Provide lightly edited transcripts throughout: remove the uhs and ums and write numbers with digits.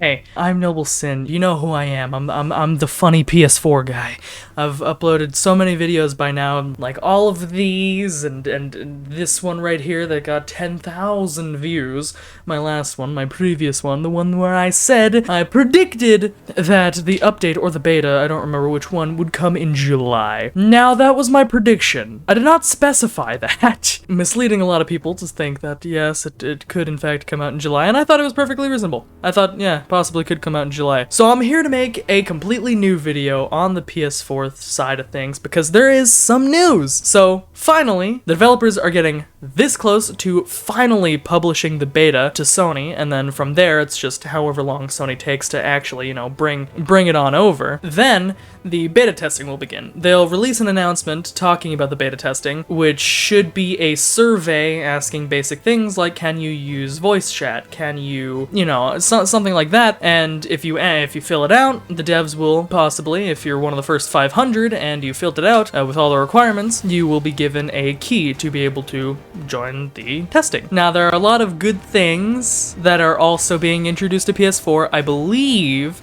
Hey, I'm NobleSinn. You know who I am. I'm the funny PS4 guy. I've uploaded so many videos by now, like all of these and this one right here that got 10,000 views. My last one, my previous one, the one where I said I predicted that the update or the beta, I don't remember which one, would come in July. Now that was my prediction. I did not specify that, misleading a lot of people to think that yes, it could in fact come out in July, and I thought it was perfectly reasonable. I thought, yeah, possibly could come out in July. So I'm here to make a completely new video on the PS4 side of things because there is some news. So finally, the developers are getting this close to finally publishing the beta to Sony, and then from there it's just however long Sony takes to actually, you know, bring it on over. Then the beta testing will begin. They'll release an announcement talking about the beta testing, which should be a survey asking basic things like, can you use voice chat? Can you, something like that. And if you fill it out, the devs will possibly, if you're one of the first 500 and you filled it out with all the requirements, you will be given a key to be able to join the testing. Now, there are a lot of good things that are also being introduced to PS4. I believe,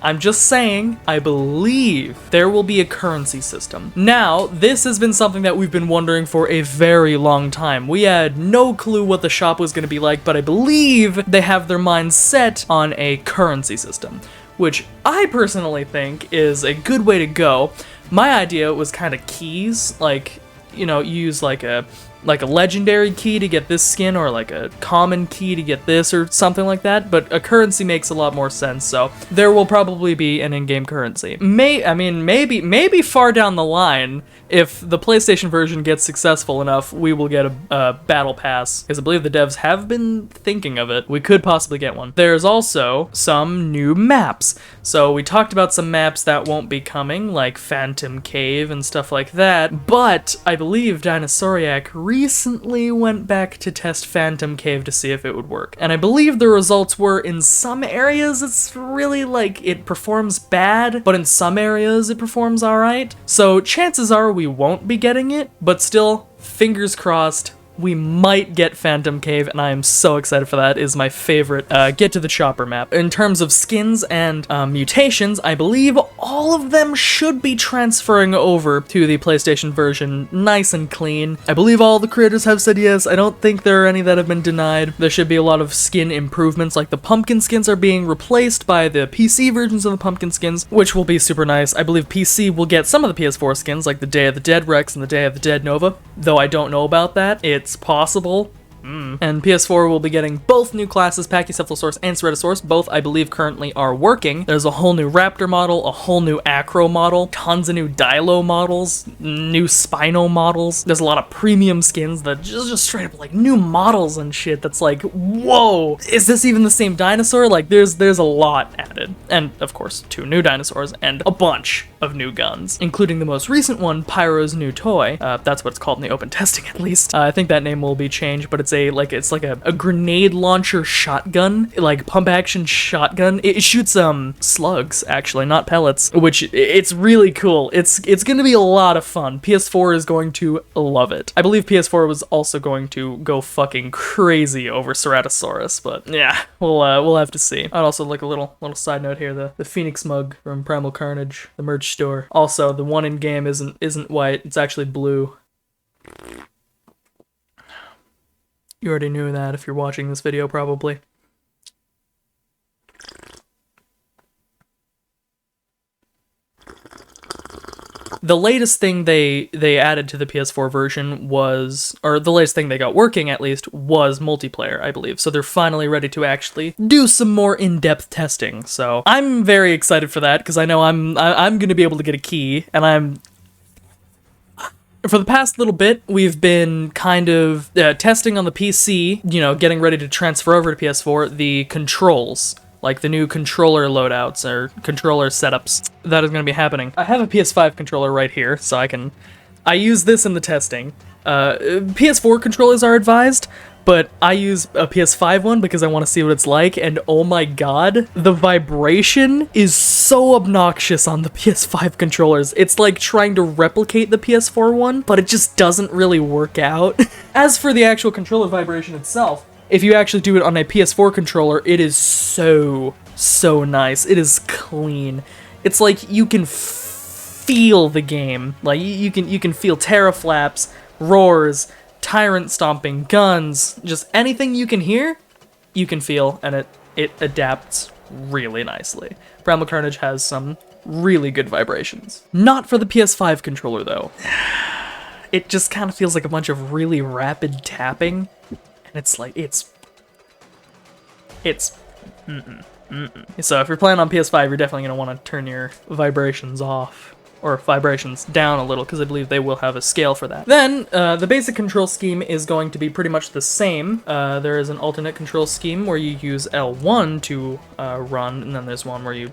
I'm just saying, I believe there will be a currency system. Now, this has been something that we've been wondering for a very long time. We had no clue what the shop was going to be like, but I believe they have their minds set on a currency system, which I personally think is a good way to go. My idea was kind of keys, like, you use like a legendary key to get this skin, or like a common key to get this, or something like that, but a currency makes a lot more sense, so there will probably be an in-game currency. Maybe far down the line, if the PlayStation version gets successful enough, we will get a battle pass, because I believe the devs have been thinking of it. We could possibly get one. There's also some new maps. So we talked about some maps that won't be coming, like Phantom Cave and stuff like that, but I believe Dinosauriac recently went back to test Phantom Cave to see if it would work. And I believe the results were, in some areas it's really like it performs bad, but in some areas it performs alright. So chances are we won't be getting it, but still, fingers crossed, we might get Phantom Cave, and I am so excited for that. It is my favorite Get to the Chopper map. In terms of skins and mutations, I believe all of them should be transferring over to the PlayStation version nice and clean. I believe all the creators have said yes. I don't think there are any that have been denied. There should be a lot of skin improvements, like the pumpkin skins are being replaced by the PC versions of the pumpkin skins, which will be super nice. I believe PC will get some of the PS4 skins, like the Day of the Dead Rex and the Day of the Dead Nova, though I don't know about that. It's possible. And PS4 will be getting both new classes, Pachycephalosaurus and Ceratosaurus. Both, I believe, currently are working. There's a whole new Raptor model, a whole new Acro model, tons of new Dilo models, new Spino models. There's a lot of premium skins that just straight up like new models and shit that's like, whoa, is this even the same dinosaur? Like, there's a lot added. And, of course, 2 new dinosaurs and a bunch of new guns, including the most recent one, Pyro's new toy. That's what it's called in the open testing, at least. I think that name will be changed, but it's like a grenade launcher shotgun, like pump action shotgun. It shoots slugs, actually, not pellets, which it's really cool. It's gonna be a lot of fun. PS4 is going to love it. I believe PS4 was also going to go fucking crazy over Ceratosaurus, but yeah, we'll have to see. I'd also like a little side note here: the Phoenix mug from Primal Carnage, the merch store. Also, the one in game isn't white; it's actually blue. You already knew that if you're watching this video, probably. The latest thing they added to the PS4 version was, or the latest thing they got working at least, was multiplayer, I believe. So they're finally ready to actually do some more in-depth testing. So I'm very excited for that, because I know I'm going to be able to get a key, and for the past little bit, we've been kind of testing on the PC, getting ready to transfer over to PS4, the controls, like the new controller loadouts or controller setups. That is going to be happening. I have a PS5 controller right here, so I use this in the testing. PS4 controllers are advised, but I use a PS5 one because I want to see what it's like, and oh my god, the vibration is so obnoxious on the PS5 controllers. It's like trying to replicate the PS4 one, but it just doesn't really work out. As for the actual controller vibration itself, if you actually do it on a PS4 controller, it is so nice. It is clean. It's like you can feel the game. Like you can feel teraflaps, roars, tyrant stomping, guns, just anything you can hear, you can feel, and it adapts really nicely. Primal Carnage has some really good vibrations. Not for the PS5 controller though. It just kind of feels like a bunch of really rapid tapping, and it's like, So if you're playing on PS5, you're definitely going to want to turn your vibrations off, or vibrations down a little, because I believe they will have a scale for that. Then, the basic control scheme is going to be pretty much the same. There is an alternate control scheme where you use L1 to run, and then there's one where you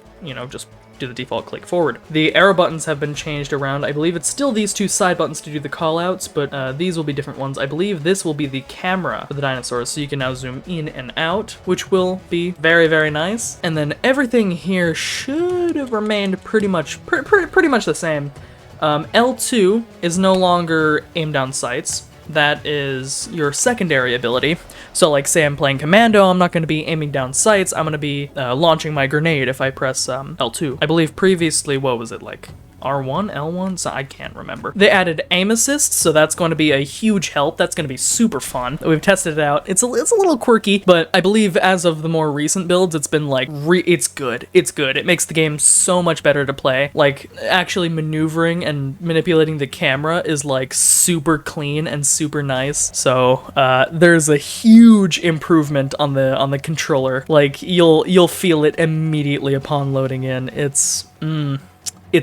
just do the default click forward. The arrow buttons have been changed around. I believe it's still these two side buttons to do the callouts, but these will be different ones. I believe this will be the camera for the dinosaurs, so you can now zoom in and out, which will be very, very nice. And then everything here should have remained pretty much the same. L2 is no longer aim down sights. That is your secondary ability. So like say I'm playing Commando, I'm not going to be aiming down sights, I'm going to be launching my grenade if I press L2. I believe previously, what was it, like R1, L1? So I can't remember. They added aim assist, so that's going to be a huge help. That's going to be super fun. We've tested it out. It's a little quirky, but I believe as of the more recent builds, it's been like, it's good. It's good. It makes the game so much better to play. Like, actually maneuvering and manipulating the camera is like super clean and super nice. So there's a huge improvement on the controller. Like, you'll feel it immediately upon loading in. It's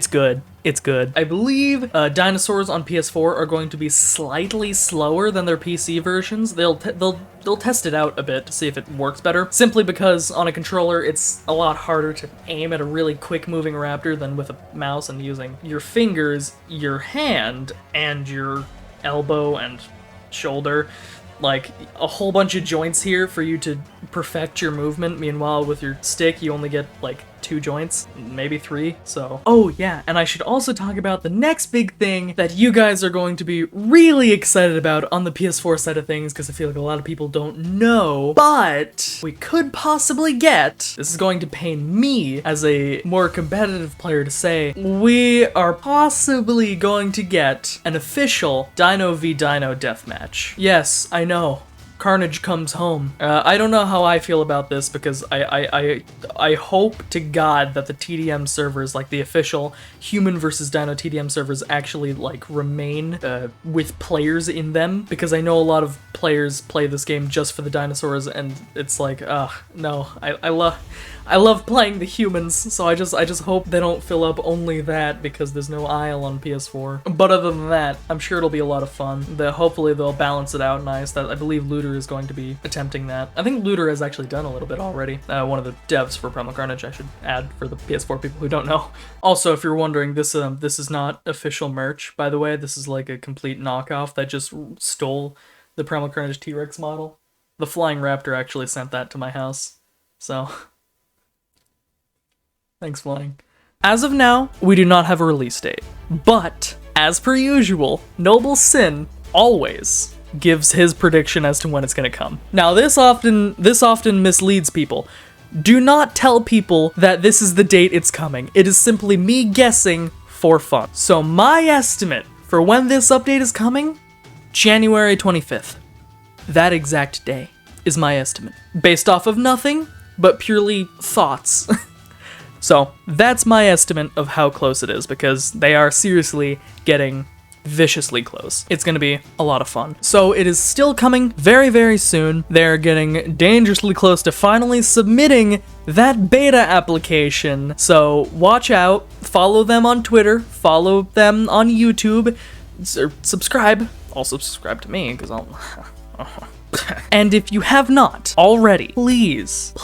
good. It's good. I believe dinosaurs on PS4 are going to be slightly slower than their PC versions. They'll test it out a bit to see if it works better, simply because on a controller it's a lot harder to aim at a really quick moving raptor than with a mouse and using your fingers, your hand, and your elbow and shoulder. Like, a whole bunch of joints here for you to perfect your movement. Meanwhile, with your stick, you only get, like, 2 joints, maybe 3, so... Oh, yeah, and I should also talk about the next big thing that you guys are going to be really excited about on the PS4 side of things, because I feel like a lot of people don't know, but we could possibly get... This is going to pain me as a more competitive player to say, we are possibly going to get an official Dino v Dino deathmatch. Yes, I know. Carnage comes home. I don't know how I feel about this, because I hope to God that the TDM servers, like the official human versus dino TDM servers, actually like remain with players in them, because I know a lot of players play this game just for the dinosaurs, and it's like, no, I love playing the humans, so I just hope they don't fill up only that because there's no aisle on PS4. But other than that, I'm sure it'll be a lot of fun. Hopefully they'll balance it out nice. I believe Looter is going to be attempting that. I think Looter has actually done a little bit already. One of the devs for Primal Carnage, I should add, for the PS4 people who don't know. Also, if you're wondering, this is not official merch, by the way. This is like a complete knockoff that just stole the Primal Carnage T-Rex model. The Flying Raptor actually sent that to my house, so... Thanks, Flying. As of now, we do not have a release date, but as per usual, NobleSinn always gives his prediction as to when it's going to come. Now, this often misleads people. Do not tell people that this is the date it's coming. It is simply me guessing for fun. So my estimate for when this update is coming, January 25th. That exact day is my estimate, based off of nothing but purely thoughts. So that's my estimate of how close it is, because they are seriously getting viciously close. It's going to be a lot of fun. So it is still coming very, very soon. They're getting dangerously close to finally submitting that beta application. So watch out, follow them on Twitter, follow them on YouTube, subscribe. Also subscribe to me, because I'll... And if you have not already, please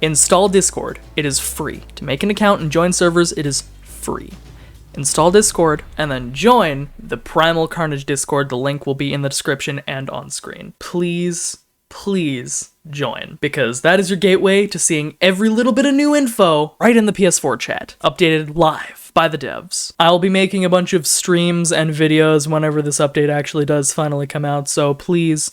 install Discord. It is free. To make an account and join servers, it is free. Install Discord, and then join the Primal Carnage Discord. The link will be in the description and on screen. Please join, because that is your gateway to seeing every little bit of new info right in the PS4 chat, updated live by the devs. I'll be making a bunch of streams and videos whenever this update actually does finally come out, so please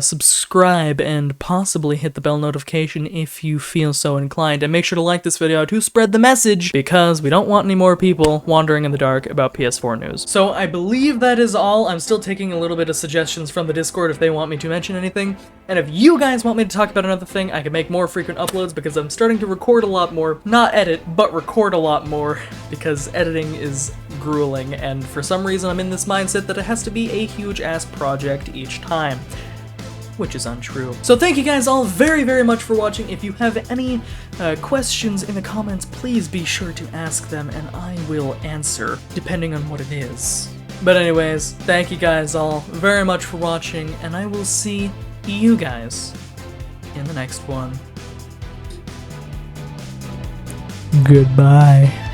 subscribe and possibly hit the bell notification if you feel so inclined, and make sure to like this video to spread the message, because we don't want any more people wandering in the dark about PS4 news. So I believe that is all. I'm still taking a little bit of suggestions from the Discord if they want me to mention anything, and if you guys want me to talk about another thing, I can make more frequent uploads, because I'm starting to record a lot more. Not edit, but record a lot more, because editing is grueling, and for some reason I'm in this mindset that it has to be a huge-ass project each time, which is untrue. So thank you guys all very, very much for watching. If you have any questions in the comments, please be sure to ask them, and I will answer, depending on what it is. But anyways, thank you guys all very much for watching, and I will see you guys in the next one. Goodbye.